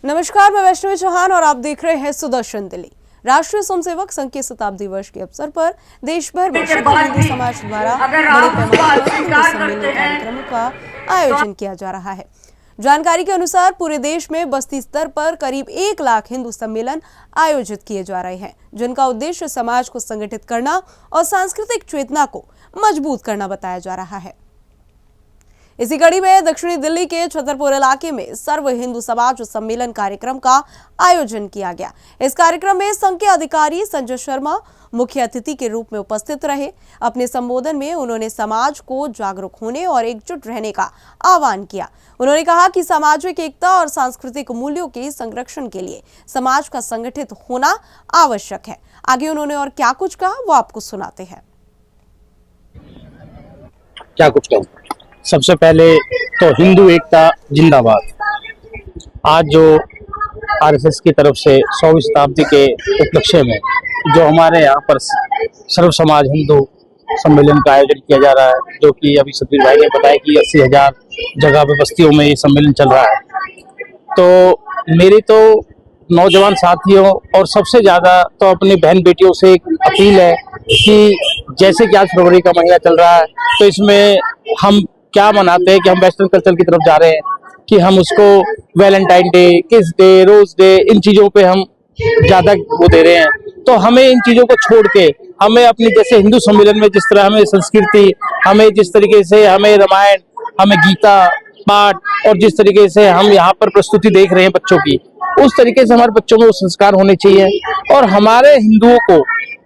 नमस्कार, मैं वैष्णवी चौहान और आप देख रहे हैं सुदर्शन दिल्ली। राष्ट्रीय स्वयंसेवक संघ के शताब्दी वर्ष के अवसर पर देश भर में हिंदू समाज द्वारा बड़े पैमाने पर हिंदू सम्मेलन कार्यक्रमों का आयोजन किया जा रहा है। जानकारी के अनुसार पूरे देश में बस्ती स्तर पर करीब 1 लाख हिंदू सम्मेलन आयोजित किए जा रहे हैं, जिनका उद्देश्य समाज को संगठित करना और सांस्कृतिक चेतना को मजबूत करना बताया जा रहा है। इसी कड़ी में दक्षिणी दिल्ली के छतरपुर इलाके में सर्व हिंदू समाज सम्मेलन कार्यक्रम का आयोजन किया गया। इस कार्यक्रम में संघ के अधिकारी संजय शर्मा मुख्य अतिथि के रूप में उपस्थित रहे। अपने संबोधन में उन्होंने समाज को जागरूक होने और एकजुट रहने का आह्वान किया। उन्होंने कहा कि सामाजिक एकता और सांस्कृतिक मूल्यों के संरक्षण के लिए समाज का संगठित होना आवश्यक है। आगे उन्होंने और क्या कुछ कहा वो आपको सुनाते हैं। क्या कुछ कहूँ? सबसे पहले तो हिंदू एकता जिंदाबाद। आज जो आरएसएस की तरफ से 100वीं शताब्दी के उपलक्ष्य में जो हमारे यहाँ पर सर्व समाज हिंदू सम्मेलन का आयोजन किया जा रहा है, जो कि अभी सतबीर भाई ने बताया कि 80,000 जगह पे बस्तियों में ये सम्मेलन चल रहा है। तो मेरी तो नौजवान साथियों और सबसे ज्यादा तो अपनी बहन बेटियों से एक अपील है कि जैसे कि आज फरवरी का महीना चल रहा है, तो इसमें हम क्या मनाते हैं कि हम वेस्टर्न कल्चर की तरफ जा रहे हैं कि हम उसको वैलेंटाइन डे, किस डे, रोज डे, इन चीजों पे हम ज्यादा वो दे रहे हैं। तो हमें इन चीजों को छोड़ के हमें अपनी जैसे हिंदू सम्मेलन में जिस तरह हमें संस्कृति, हमें जिस तरीके से हमें रामायण, हमें गीता पाठ और जिस तरीके से हम यहाँ पर प्रस्तुति देख रहे हैं बच्चों की, उस तरीके से हमारे बच्चों में वो संस्कार होने चाहिए। और हमारे हिंदुओं को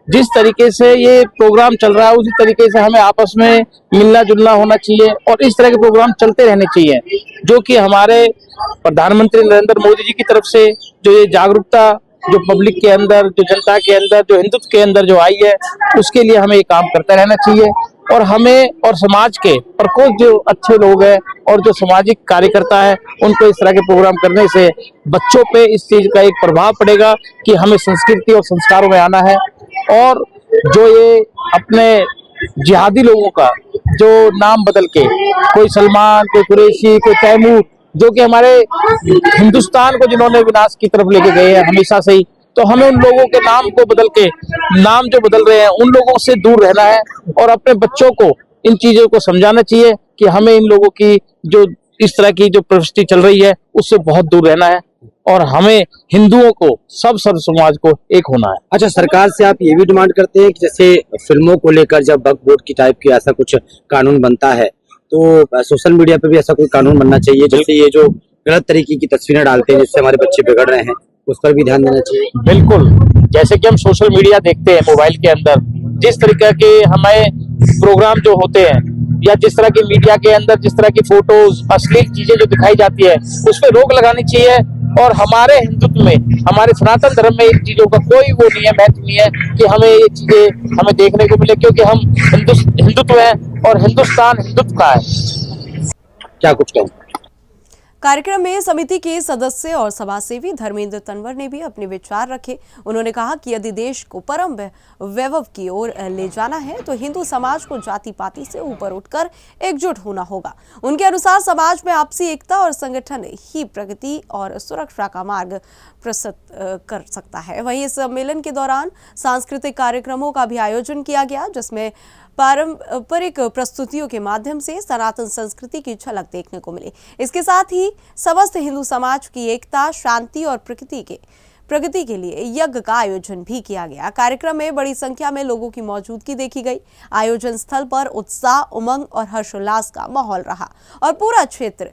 जिस तरीके से ये प्रोग्राम चल रहा है उसी तरीके से हमें आपस में मिलना जुलना होना चाहिए और इस तरह के प्रोग्राम चलते रहने चाहिए, जो कि हमारे प्रधानमंत्री नरेंद्र मोदी जी की तरफ से जो ये जागरूकता जो पब्लिक के अंदर, जो जनता के अंदर, जो हिंदुत्व के अंदर जो आई है, उसके लिए हमें ये काम करते रहना चाहिए। और हमें और समाज के प्रकोष्ठ जो अच्छे लोग हैं और जो सामाजिक कार्यकर्ता है, उनको इस तरह के प्रोग्राम करने से बच्चों पे इस चीज का एक प्रभाव पड़ेगा कि हमें संस्कृति और संस्कारों में आना है। और जो ये अपने जिहादी लोगों का जो नाम बदल के कोई सलमान, कोई कुरैशी, कोई तैमूर, जो कि हमारे हिंदुस्तान को जिन्होंने विनाश की तरफ लेके गए हैं हमेशा से ही, तो हमें उन लोगों के नाम को बदल के नाम जो बदल रहे हैं उन लोगों से दूर रहना है और अपने बच्चों को इन चीजों को समझाना चाहिए कि हमें इन लोगों की जो इस तरह की जो प्रवृत्ति चल रही है उससे बहुत दूर रहना है और हमें हिंदुओं को सब सर्व समाज को एक होना है। अच्छा, सरकार से आप ये भी डिमांड करते हैं कि जैसे फिल्मों को लेकर जब वक्फ बोर्ड की टाइप की ऐसा कुछ कानून बनता है तो सोशल मीडिया पे भी ऐसा कोई कानून बनना चाहिए, जैसे ये जो गलत तरीके की तस्वीरें डालते हैं जिससे हमारे बच्चे बिगड़ रहे हैं, उस पर भी ध्यान देना चाहिए। बिल्कुल, जैसे कि हम सोशल मीडिया देखते हैं मोबाइल के अंदर, जिस तरीके के हमें प्रोग्राम जो होते हैं या जिस तरह की मीडिया के अंदर जिस तरह की फोटोज, अश्लील चीजें जो दिखाई जाती है, उस पर रोक लगानी चाहिए। और हमारे हिंदुत्व में, हमारे सनातन धर्म में इन चीजों का कोई वो नहीं है, महत्व नहीं है कि हमें ये चीजें हमें देखने को मिले, क्योंकि हम हिंदुत्व है और हिंदुस्तान हिंदुत्व का है। क्या कुछ कहूँ? कार्यक्रम में समिति के सदस्य और समाजसेवी धर्मेंद्र तंवर ने भी अपने विचार रखे। उन्होंने कहा कि यदि देश को परम वैभव की ओर ले जाना है तो हिंदू समाज को जाति पाति से ऊपर उठकर एकजुट होना होगा। उनके अनुसार समाज में आपसी एकता और संगठन ही प्रगति और सुरक्षा का मार्ग प्रशस्त कर सकता है। वहीं इस सम्मेलन के दौरान सांस्कृतिक कार्यक्रमों का भी आयोजन किया गया, जिसमें पारंपरिक प्रस्तुतियों के माध्यम से सनातन संस्कृति की झलक देखने को मिली। इसके साथ ही समस्त हिंदू समाज की एकता, शांति और प्रगति के लिए यज्ञ का आयोजन भी किया गया। कार्यक्रम में बड़ी संख्या में लोगों की मौजूदगी देखी गई। आयोजन स्थल पर उत्साह, उमंग और हर्षोल्लास का माहौल रहा और पूरा क्षेत्र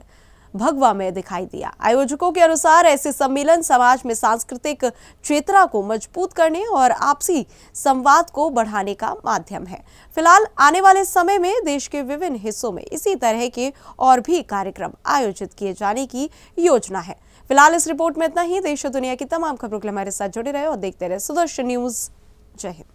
भगवा में दिखाई दिया। आयोजकों के अनुसार ऐसे सम्मेलन समाज में सांस्कृतिक चेतना को मजबूत करने और आपसी संवाद को बढ़ाने का माध्यम है। फिलहाल आने वाले समय में देश के विभिन्न हिस्सों में इसी तरह के और भी कार्यक्रम आयोजित किए जाने की योजना है। फिलहाल इस रिपोर्ट में इतना ही। देश और दुनिया की तमाम खबरों के लिए हमारे साथ जुड़े रहे और देखते रहे सुदर्शन न्यूज। जय हिंद।